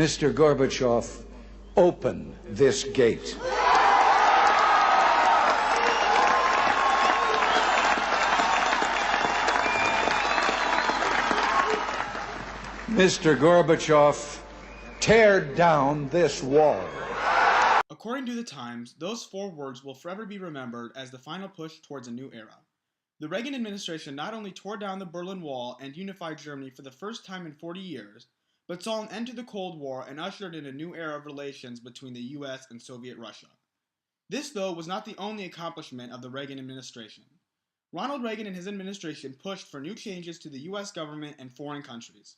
Mr. Gorbachev, open this gate. Mr. Gorbachev, tear down this wall. According to the Times, those 4 words will forever be remembered as the final push towards a new era. The Reagan administration not only tore down the Berlin Wall and unified Germany for the first time in 40 years, but saw an end to the Cold War and ushered in a new era of relations between the US and Soviet Russia. This, though, was not the only accomplishment of the Reagan administration. Ronald Reagan and his administration pushed for new changes to the US government and foreign countries.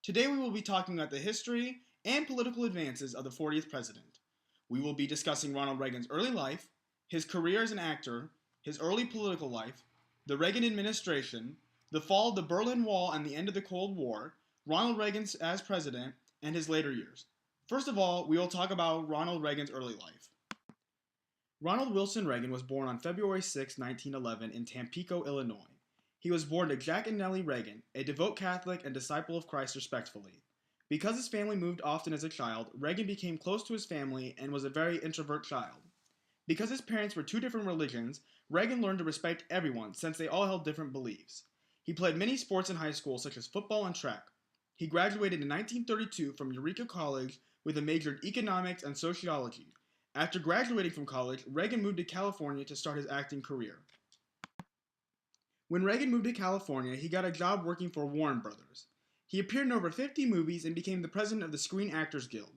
Today we will be talking about the history and political advances of the 40th president. We will be discussing Ronald Reagan's early life, his career as an actor, his early political life, the Reagan administration, the fall of the Berlin Wall and the end of the Cold War, Ronald Reagan as president, and his later years. First of all, we will talk about Ronald Reagan's early life. Ronald Wilson Reagan was born on February 6, 1911 in Tampico, Illinois. He was born to Jack and Nellie Reagan, a devout Catholic and disciple of Christ respectfully. Because his family moved often as a child, Reagan became close to his family and was a very introvert child. Because his parents were 2 different religions, Reagan learned to respect everyone since they all held different beliefs. He played many sports in high school such as football and track. He graduated in 1932 from Eureka College with a major in economics and sociology. After graduating from college, Reagan moved to California to start his acting career. When Reagan moved to California, he got a job working for Warner Brothers. He appeared in over 50 movies and became the president of the Screen Actors Guild.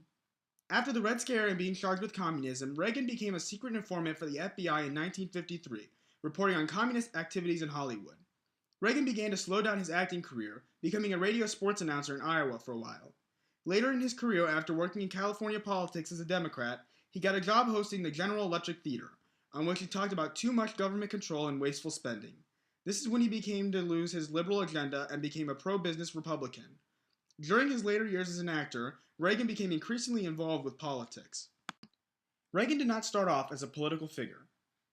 After the Red Scare and being charged with communism, Reagan became a secret informant for the FBI in 1953, reporting on communist activities in Hollywood. Reagan began to slow down his acting career, becoming a radio sports announcer in Iowa for a while. Later in his career, after working in California politics as a Democrat, he got a job hosting the General Electric Theater, on which he talked about too much government control and wasteful spending. This is when he began to lose his liberal agenda and became a pro-business Republican. During his later years as an actor, Reagan became increasingly involved with politics. Reagan did not start off as a political figure.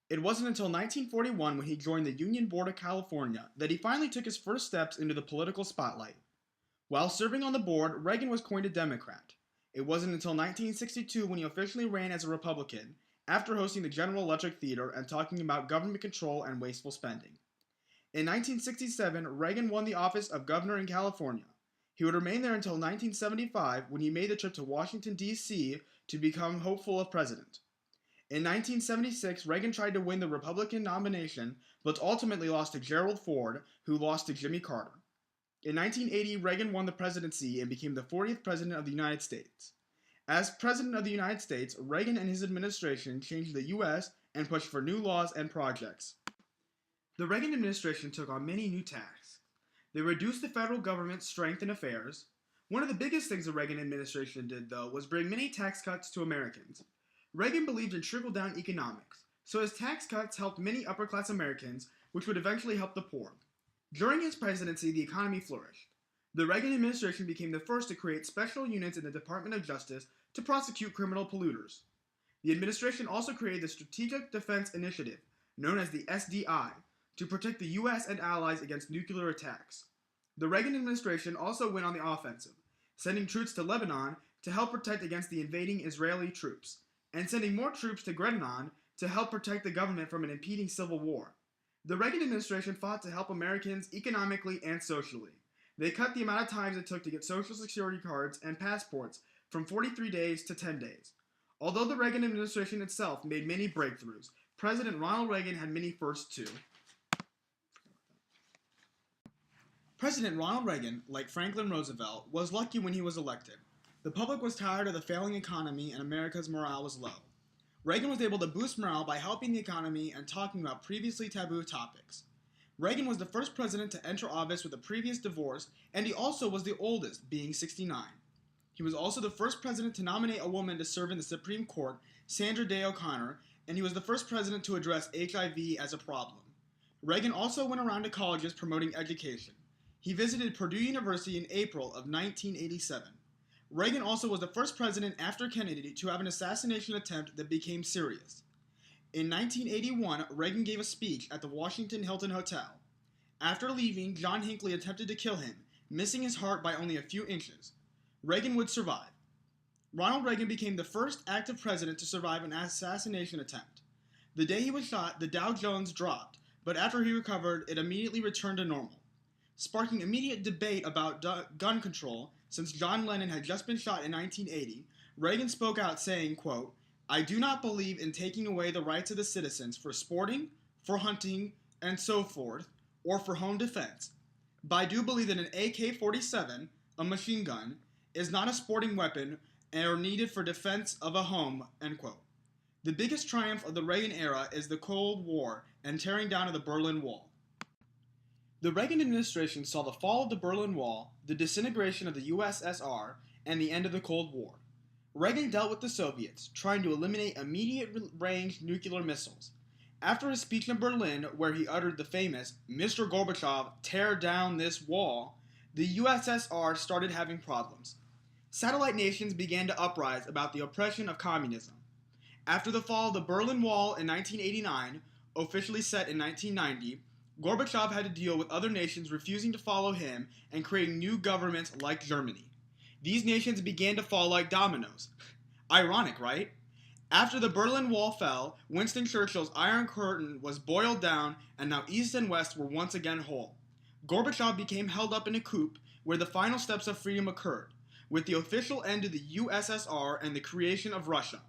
It wasn't until 1941 when he joined the Union Board of California that he finally took his first steps into the political spotlight. While serving on the board, Reagan was coined a Democrat. It wasn't until 1962 when he officially ran as a Republican, after hosting the General Electric Theater and talking about government control and wasteful spending. In 1967, Reagan won the office of governor in California. He would remain there until 1975 when he made the trip to Washington, D.C. to become hopeful of president. In 1976, Reagan tried to win the Republican nomination, but ultimately lost to Gerald Ford, who lost to Jimmy Carter. In 1980, Reagan won the presidency and became the 40th president of the United States. As president of the United States, Reagan and his administration changed the U.S. and pushed for new laws and projects. The Reagan administration took on many new tasks. They reduced the federal government's strength in affairs. One of the biggest things the Reagan administration did, though, was bring many tax cuts to Americans. Reagan believed in trickle-down economics, so his tax cuts helped many upper-class Americans, which would eventually help the poor. During his presidency, the economy flourished. The Reagan administration became the first to create special units in the Department of Justice to prosecute criminal polluters. The administration also created the Strategic Defense Initiative, known as the SDI, to protect the U.S. and allies against nuclear attacks. The Reagan administration also went on the offensive, sending troops to Lebanon to help protect against the invading Israeli troops, and sending more troops to Lebanon to help protect the government from an impending civil war. The Reagan administration fought to help Americans economically and socially. They cut the amount of time it took to get Social Security cards and passports from 43 days to 10 days. Although the Reagan administration itself made many breakthroughs, President Ronald Reagan had many firsts too. President Ronald Reagan, like Franklin Roosevelt, was lucky when he was elected. The public was tired of the failing economy and America's morale was low. Reagan was able to boost morale by helping the economy and talking about previously taboo topics. Reagan was the first president to enter office with a previous divorce, and he also was the oldest, being 69. He was also the first president to nominate a woman to serve in the Supreme Court, Sandra Day O'Connor, and he was the first president to address HIV as a problem. Reagan also went around to colleges promoting education. He visited Purdue University in April of 1987. Reagan also was the first president after Kennedy to have an assassination attempt that became serious. In 1981, Reagan gave a speech at the Washington Hilton Hotel. After leaving, John Hinckley attempted to kill him, missing his heart by only a few inches. Reagan would survive. Ronald Reagan became the first active president to survive an assassination attempt. The day he was shot, the Dow Jones dropped, but after he recovered, it immediately returned to normal, sparking immediate debate about gun control. Since John Lennon had just been shot in 1980, Reagan spoke out saying, quote, "I do not believe in taking away the rights of the citizens for sporting, for hunting, and so forth, or for home defense. But I do believe that an AK-47, a machine gun, is not a sporting weapon and are needed for defense of a home," end quote. The biggest triumph of the Reagan era is the Cold War and tearing down of the Berlin Wall. The Reagan administration saw the fall of the Berlin Wall, the disintegration of the USSR, and the end of the Cold War. Reagan dealt with the Soviets, trying to eliminate immediate-range nuclear missiles. After his speech in Berlin, where he uttered the famous, "Mr. Gorbachev, tear down this wall," the USSR started having problems. Satellite nations began to uprise about the oppression of communism. After the fall of the Berlin Wall in 1989, officially set in 1990, Gorbachev had to deal with other nations refusing to follow him and creating new governments like Germany. These nations began to fall like dominoes. Ironic, right? After the Berlin Wall fell, Winston Churchill's Iron Curtain was boiled down, and now East and West were once again whole. Gorbachev became held up in a coup where the final steps of freedom occurred, with the official end of the USSR and the creation of Russia.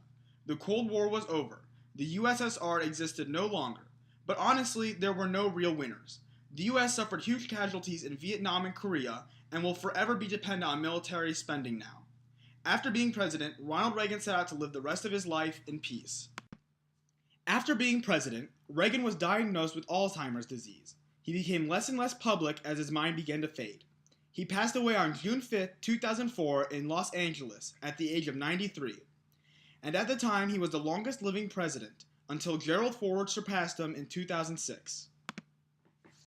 The Cold War was over. The USSR existed no longer. But honestly, there were no real winners. The US suffered huge casualties in Vietnam and Korea, and will forever be dependent on military spending now. After being president, Ronald Reagan set out to live the rest of his life in peace. After being president, Reagan was diagnosed with Alzheimer's disease. He became less and less public as his mind began to fade. He passed away on June 5, 2004 in Los Angeles at the age of 93. And at the time, he was the longest living president, until Gerald Ford surpassed him in 2006.